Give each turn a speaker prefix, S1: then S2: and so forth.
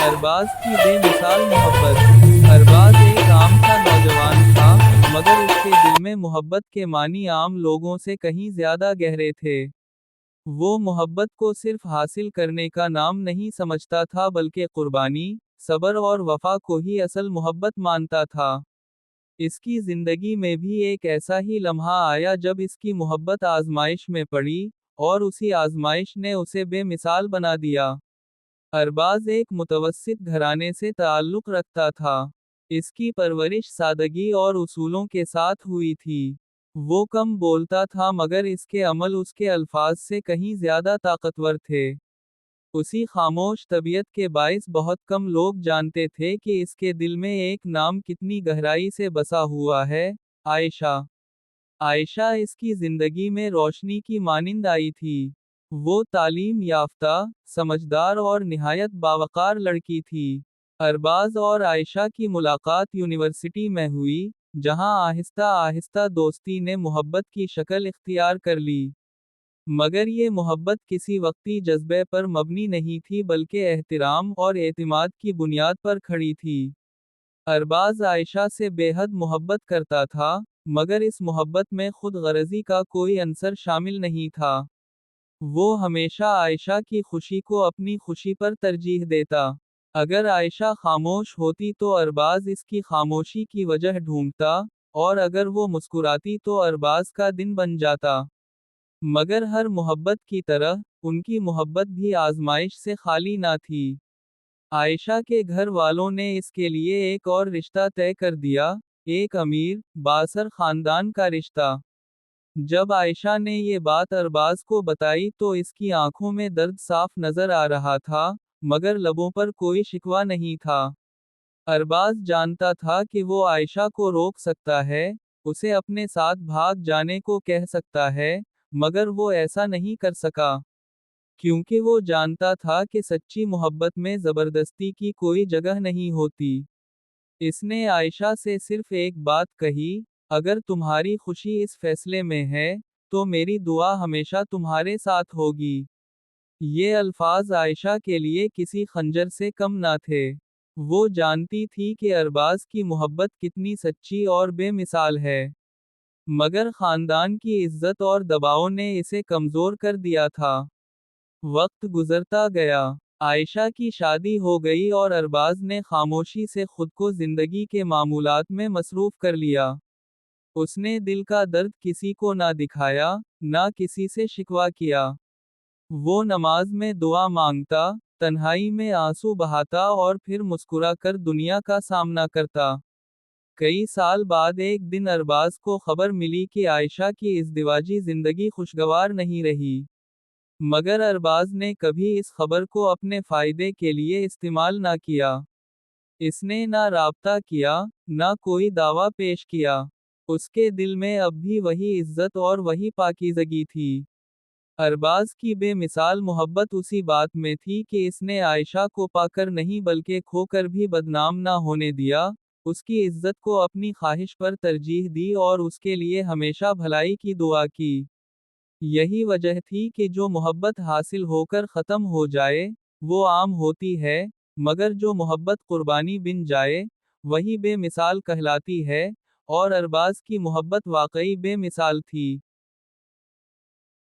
S1: अरबाज की बेमिसाल मोहब्बत। अरबाज एक आम सा नौजवान था, मगर उसके दिल में मोहब्बत के मानी आम लोगों से कहीं ज्यादा गहरे थे। वो मोहब्बत को सिर्फ हासिल करने का नाम नहीं समझता था, बल्कि कुर्बानी, सब्र और वफा को ही असल मोहब्बत मानता था। इसकी जिंदगी में भी एक ऐसा ही लम्हा आया जब इसकी मोहब्बत आजमाइश में पड़ी, और उसी आजमाइश ने उसे बेमिसाल बना दिया। अरबाज एक मुतवस्सित घराने से ताल्लुक़ रखता था। इसकी परवरिश सादगी और उसूलों के साथ हुई थी। वो कम बोलता था, मगर इसके अमल उसके अल्फाज से कहीं ज्यादा ताकतवर थे। उसी खामोश तबीयत के बाइस बहुत कम लोग जानते थे कि इसके दिल में एक नाम कितनी गहराई से बसा हुआ है, आयशा। आयशा इसकी जिंदगी में रोशनी की मानिंद आई थी। वो तालीम याफ्ता, समझदार और निहायत बावकार लड़की थी। अरबाज और आयशा की मुलाकात यूनिवर्सिटी में हुई, जहां आहिस्ता आहिस्ता दोस्ती ने मोहब्बत की शक्ल इख्तियार कर ली। मगर ये मोहब्बत किसी वक्ती जज्बे पर मबनी नहीं थी, बल्कि एहतराम और एतिमाद की बुनियाद पर खड़ी थी। अरबाज आयशा से बेहद मोहब्बत करता था, मगर इस मोहब्बत में खुद गरजी का कोई अंसर शामिल नहीं था। वो हमेशा आयशा की खुशी को अपनी खुशी पर तरजीह देता। अगर आयशा खामोश होती तो अरबाज इसकी खामोशी की वजह ढूंढता, और अगर वो मुस्कुराती तो अरबाज का दिन बन जाता। मगर हर मोहब्बत की तरह, उनकी मोहब्बत भी आजमाइश से खाली ना थी। आयशा के घर वालों ने इसके लिए एक और रिश्ता तय कर दिया, एक अमीर, बासर खानदान का रिश्ता। जब आयशा ने ये बात अरबाज को बताई तो इसकी आंखों में दर्द साफ नजर आ रहा था, मगर लबों पर कोई शिकवा नहीं था। अरबाज जानता था कि वो आयशा को रोक सकता है, उसे अपने साथ भाग जाने को कह सकता है, मगर वो ऐसा नहीं कर सका। क्योंकि वो जानता था कि सच्ची मोहब्बत में जबरदस्ती की कोई जगह नहीं होती। इसने आयशा से सिर्फ एक बात कही, अगर तुम्हारी खुशी इस फैसले में है, तो मेरी दुआ हमेशा तुम्हारे साथ होगी। ये अल्फाज आयशा के लिए किसी खंजर से कम ना थे। वो जानती थी कि अरबाज की मोहब्बत कितनी सच्ची और बेमिसाल है। मगर खानदान की इज्जत और दबाव ने इसे कमजोर कर दिया था। वक्त गुजरता गया। आयशा की शादी हो गई और अरबाज ने खामोशी से खुद को जिंदगी के मामूलात में मसरूफ कर लिया। उसने दिल का दर्द किसी को ना दिखाया, ना किसी से शिकवा किया। वो नमाज में दुआ मांगता, तन्हाई में आंसू बहाता और फिर मुस्कुरा कर दुनिया का सामना करता। कई साल बाद एक दिन अरबाज को खबर मिली कि आयशा की इज़दिवाजी जिंदगी खुशगवार नहीं रही। मगर अरबाज ने कभी इस खबर को अपने फायदे के लिए इस्तेमाल ना किया। इसने ना राब्ता किया, ना कोई दावा पेश किया। उसके दिल में अब भी वही इज्जत और वही पाकीज़गी थी। अरबाज की बेमिसाल मोहब्बत उसी बात में थी कि इसने आयशा को पाकर नहीं बल्कि खोकर भी बदनाम ना होने दिया, उसकी इज्जत को अपनी ख्वाहिश पर तरजीह दी और उसके लिए हमेशा भलाई की दुआ की। यही वजह थी कि जो मोहब्बत हासिल होकर ख़त्म हो जाए, वो आम होती है, मगर जो मोहब्बत कुर्बानी बिन जाए, वही बेमिसाल कहलाती है, और अरबाज की मोहब्बत वाकई बेमिसाल थी।